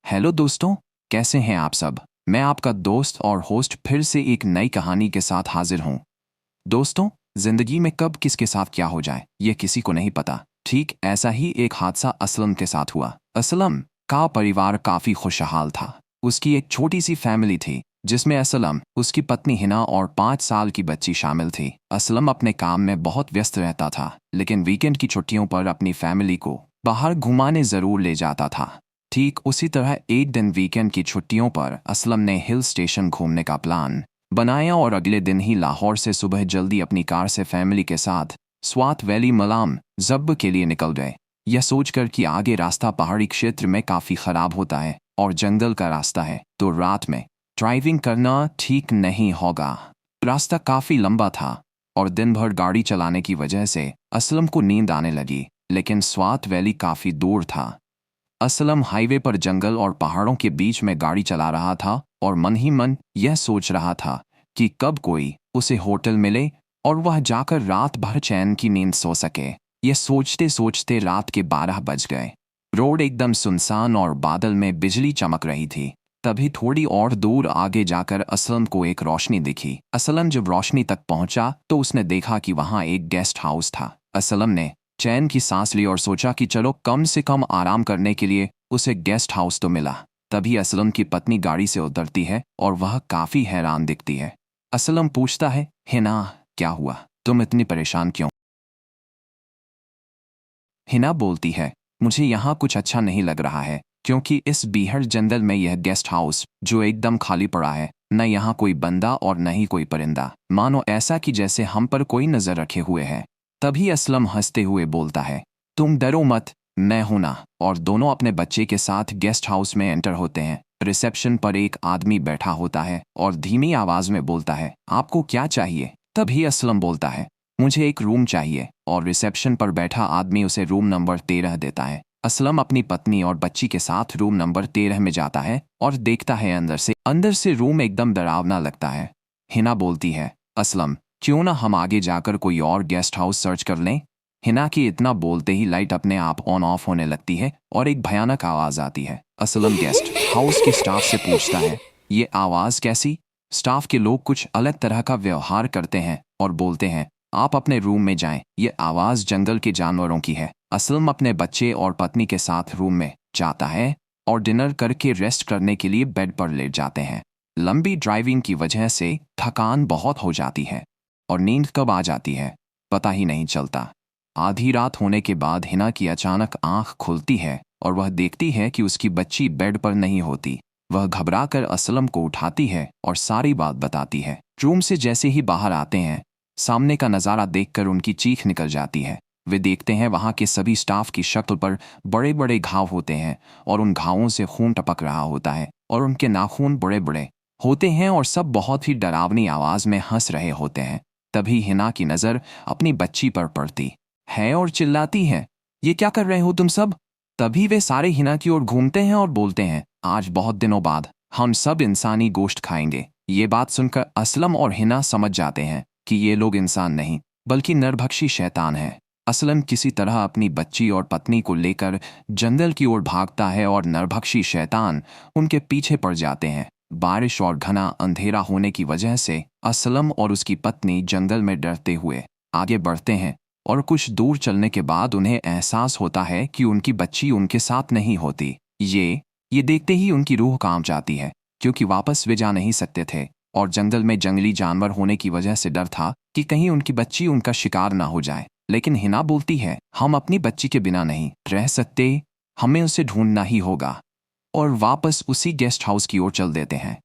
Hello दोस्तों, कैसे हैं आप सब। मैं आपका दोस्त और होस्ट फिर से एक नई कहानी के साथ हाजिर हूं। दोस्तों, जिंदगी में कब किसके साथ क्या हो जाए ये किसी को नहीं पता। ठीक ऐसा ही एक हादसा असलम के साथ हुआ। असलम का परिवार काफी खुशहाल था। उसकी एक छोटी सी फैमिली थी जिसमें असलम, उसकी पत्नी हिना और 5 साल की बच्ची शामिल थी। असलम अपने काम में बहुत व्यस्त रहता था, लेकिन वीकेंड की छुट्टियों पर अपनी फैमिली को बाहर घुमाने जरूर ले जाता था। ठीक उसी तरह एक दिन वीकेंड की छुट्टियों पर असलम ने हिल स्टेशन घूमने का प्लान बनाया और अगले दिन ही लाहौर से सुबह जल्दी अपनी कार से फैमिली के साथ स्वात वैली मलाम जब्ब के लिए निकल गए। यह सोचकर कि आगे रास्ता पहाड़ी क्षेत्र में काफ़ी ख़राब होता है और जंगल का रास्ता है, तो रात में ड्राइविंग करना ठीक नहीं होगा। रास्ता काफ़ी लंबा था और दिन भर गाड़ी चलाने की वजह से असलम को नींद आने लगी, लेकिन स्वात वैली काफ़ी दूर था। असलम हाईवे पर जंगल और पहाड़ों के बीच में गाड़ी चला रहा था और मन ही मन यह सोच रहा था कि कब कोई उसे होटल मिले और वह जाकर रात भर चैन की नींद सो सके। यह सोचते सोचते रात के 12 बज गए। रोड एकदम सुनसान और बादल में बिजली चमक रही थी। तभी थोड़ी और दूर आगे जाकर असलम को एक रोशनी दिखी। असलम जब रोशनी तक पहुंचा तो उसने देखा कि वहां एक गेस्ट हाउस था। असलम ने चैन की सांस ली और सोचा कि चलो कम से कम आराम करने के लिए उसे गेस्ट हाउस तो मिला। तभी असलम की पत्नी गाड़ी से उतरती है और वह काफी हैरान दिखती है। असलम पूछता है, हिना क्या हुआ, तुम इतनी परेशान क्यों। हिना बोलती है, मुझे यहाँ कुछ अच्छा नहीं लग रहा है, क्योंकि इस बीहड़ जंगल में यह गेस्ट हाउस जो एकदम खाली पड़ा है, न यहाँ कोई बंदा और न ही कोई परिंदा, मानो ऐसा कि जैसे हम पर कोई नजर रखे हुए है। तभी असलम हंसते हुए बोलता है, तुम डरो मत, मैं हूं ना। और दोनों अपने बच्चे के साथ गेस्ट हाउस में एंटर होते हैं। रिसेप्शन पर एक आदमी बैठा होता है और धीमी आवाज में बोलता है, आपको क्या चाहिए। तभी असलम बोलता है, मुझे एक रूम चाहिए, और रिसेप्शन पर बैठा आदमी उसे रूम नंबर 13 देता है। असलम अपनी पत्नी और बच्ची के साथ रूम नंबर 13 में जाता है और देखता है अंदर से रूम एकदम डरावना लगता है। हिना बोलती है, असलम क्यों ना हम आगे जाकर कोई और गेस्ट हाउस सर्च कर लें। हिना की इतना बोलते ही लाइट अपने आप ऑन ऑफ होने लगती है और एक भयानक आवाज आती है। असलम गेस्ट हाउस के स्टाफ से पूछता है, ये आवाज कैसी। स्टाफ के लोग कुछ अलग तरह का व्यवहार करते हैं और बोलते हैं, आप अपने रूम में जाएं, ये आवाज जंगल के जानवरों की है। असलम अपने बच्चे और पत्नी के साथ रूम में जाता है और डिनर करके रेस्ट करने के लिए बेड पर लेट जाते हैं। लंबी ड्राइविंग की वजह से थकान बहुत हो जाती है और नींद कब आ जाती है पता ही नहीं चलता। आधी रात होने के बाद हिना की अचानक आंख खुलती है और वह देखती है कि उसकी बच्ची बेड पर नहीं होती। वह घबराकर असलम को उठाती है और सारी बात बताती है। रूम से जैसे ही बाहर आते हैं, सामने का नज़ारा देखकर उनकी चीख निकल जाती है। वे देखते हैं वहाँ के सभी स्टाफ की शक्ल पर बड़े बड़े घाव होते हैं और उन घावों से खून टपक रहा होता है और उनके नाखून बड़े बड़े होते हैं और सब बहुत ही डरावनी आवाज में हंस रहे होते हैं। तभी हिना की नज़र अपनी बच्ची पर पड़ती है और चिल्लाती है, ये क्या कर रहे हो तुम सब। तभी वे सारे हिना की ओर घूमते हैं और बोलते हैं, आज बहुत दिनों बाद हम सब इंसानी गोश्त खाएंगे। ये बात सुनकर असलम और हिना समझ जाते हैं कि ये लोग इंसान नहीं बल्कि नरभक्षी शैतान है। असलम किसी तरह अपनी बच्ची और पत्नी को लेकर जंगल की ओर भागता है और नरभक्षी शैतान उनके पीछे पड़ जाते हैं। बारिश और घना अंधेरा होने की वजह से असलम और उसकी पत्नी जंगल में डरते हुए आगे बढ़ते हैं और कुछ दूर चलने के बाद उन्हें एहसास होता है कि उनकी बच्ची उनके साथ नहीं होती। ये देखते ही उनकी रूह कांप जाती है, क्योंकि वापस वे जा नहीं सकते थे और जंगल में जंगली जानवर होने की वजह से डर था कि कहीं उनकी बच्ची उनका शिकार ना हो जाए। लेकिन हिना बोलती है, हम अपनी बच्ची के बिना नहीं रह सकते, हमें उसे ढूंढना ही होगा। और वापस उसी गेस्ट हाउस की ओर चल देते हैं।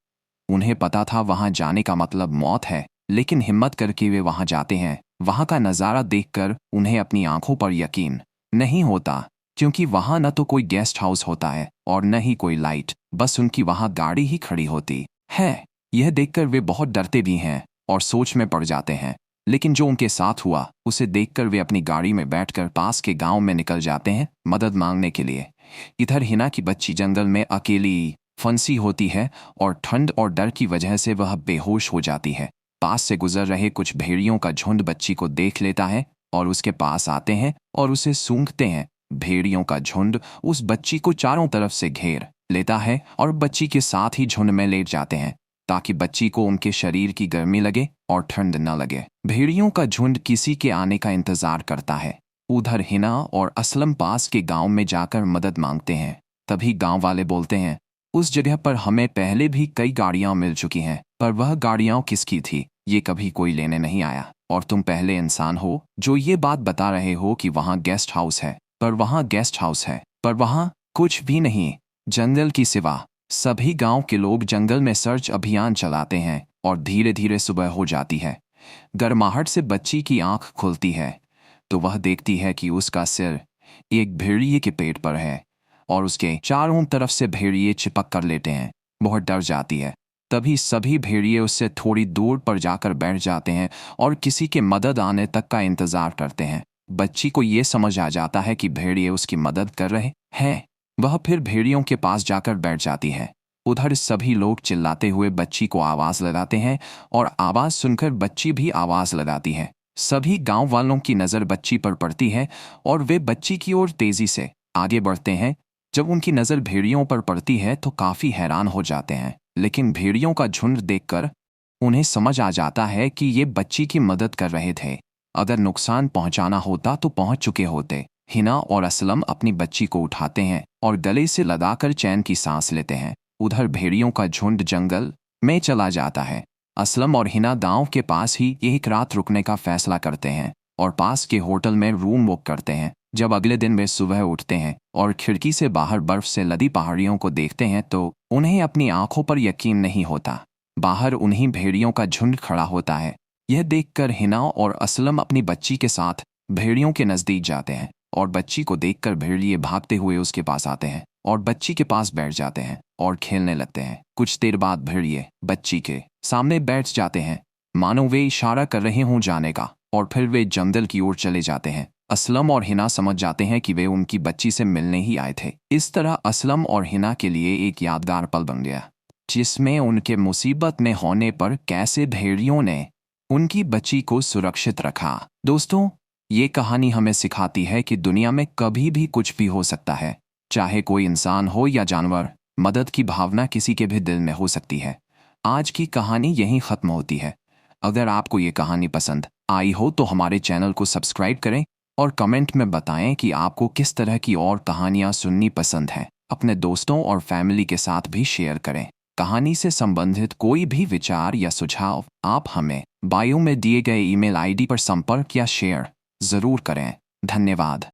उन्हें पता था वहां जाने का मतलब मौत है, लेकिन हिम्मत करके वे वहां जाते हैं। वहां का नज़ारा देखकर उन्हें अपनी आंखों पर यकीन नहीं होता, क्योंकि वहां न तो कोई गेस्ट हाउस होता है और न ही कोई लाइट, बस उनकी वहां गाड़ी ही खड़ी होती है। यह देखकर वे बहुत डरते भी हैं और सोच में पड़ जाते हैं। लेकिन जो उनके साथ हुआ उसे देखकर वे अपनी गाड़ी में बैठकर पास के गांव में निकल जाते हैं मदद मांगने के लिए। इधर हिना की बच्ची जंगल में अकेली फंसी होती है और ठंड और डर की वजह से वह बेहोश हो जाती है। पास से गुजर रहे कुछ भेड़ियों का झुंड बच्ची को देख लेता है और उसके पास आते हैं और उसे सूंघते हैं। भेड़ियों का झुंड उस बच्ची को चारों तरफ से घेर लेता है और बच्ची के साथ ही झुंड में लेट जाते हैं ताकि बच्ची को उनके शरीर की गर्मी लगे और ठंड न लगे। भेड़ियों का झुंड किसी के आने का इंतजार करता है। उधर हिना और असलम पास के गांव में जाकर मदद मांगते हैं। तभी गांव वाले बोलते हैं, उस जगह पर हमें पहले भी कई गाड़ियां मिल चुकी हैं, पर वह गाड़ियां किसकी थी ये कभी कोई लेने नहीं आया। और तुम पहले इंसान हो जो ये बात बता रहे हो कि वहाँ गेस्ट हाउस है, पर वहाँ गेस्ट हाउस है, पर वहाँ कुछ भी नहीं, जंगल की सिवा। सभी गांव के लोग जंगल में सर्च अभियान चलाते हैं और धीरे धीरे सुबह हो जाती है। गर्माहट से बच्ची की आंख खुलती है तो वह देखती है कि उसका सिर एक भेड़िए के पेट पर है और उसके चारों तरफ से भेड़िए चिपक कर लेटे हैं। बहुत डर जाती है। तभी सभी भेड़िए उससे थोड़ी दूर पर जाकर बैठ जाते हैं और किसी के मदद आने तक का इंतजार करते हैं। बच्ची को ये समझ आ जाता है कि भेड़िए उसकी मदद कर रहे हैं। वह फिर भेड़ियों के पास जाकर बैठ जाती है। उधर सभी लोग चिल्लाते हुए बच्ची को आवाज लगाते हैं और आवाज सुनकर बच्ची भी आवाज लगाती है। सभी गांव वालों की नज़र बच्ची पर पड़ती है और वे बच्ची की ओर तेजी से आगे बढ़ते हैं। जब उनकी नज़र भेड़ियों पर पड़ती है तो काफ़ी हैरान हो जाते हैं, लेकिन भेड़ियों का झुंड देखकर उन्हें समझ आ जाता है कि ये बच्ची की मदद कर रहे थे। अगर नुकसान पहुंचाना होता तो पहुंच चुके होते। हिना और असलम अपनी बच्ची को उठाते हैं और गले से लगाकर चैन की सांस लेते हैं। उधर भेड़ियों का झुंड जंगल में चला जाता है। असलम और हिना गांव के पास ही एक रात रुकने का फैसला करते हैं और पास के होटल में रूम बुक करते हैं। जब अगले दिन वे सुबह उठते हैं और खिड़की से बाहर बर्फ से लदी पहाड़ियों को देखते हैं तो उन्हें अपनी आंखों पर यकीन नहीं होता। बाहर उन्हीं भेड़ियों का झुंड खड़ा होता है। यह देखकर हिना और असलम अपनी बच्ची के साथ भेड़ियों के नज़दीक जाते हैं और बच्ची को देखकर भेड़िए भागते हुए उसके पास आते हैं और बच्ची के पास बैठ जाते हैं और खेलने लगते हैं। कुछ देर बाद भेड़िए बच्ची के सामने बैठ जाते हैं, मानो वे इशारा कर रहे हों जाने का, और फिर वे जंगल की ओर चले जाते हैं। असलम और हिना समझ जाते हैं कि वे उनकी बच्ची से मिलने ही आए थे। इस तरह असलम और हिना के लिए एक यादगार पल बन गया, जिसमें उनके मुसीबत में होने पर कैसे भेड़ियों ने उनकी बच्ची को सुरक्षित रखा। दोस्तों, ये कहानी हमें सिखाती है कि दुनिया में कभी भी कुछ भी हो सकता है, चाहे कोई इंसान हो या जानवर। मदद की भावना किसी के भी दिल में हो सकती है। आज की कहानी यहीं ख़त्म होती है। अगर आपको ये कहानी पसंद आई हो तो हमारे चैनल को सब्सक्राइब करें और कमेंट में बताएं कि आपको किस तरह की और कहानियाँ सुननी पसंद हैं। अपने दोस्तों और फैमिली के साथ भी शेयर करें। कहानी से संबंधित कोई भी विचार या सुझाव आप हमें बायो में दिए गए ईमेल आईडी पर संपर्क या शेयर ज़रूर करें। धन्यवाद।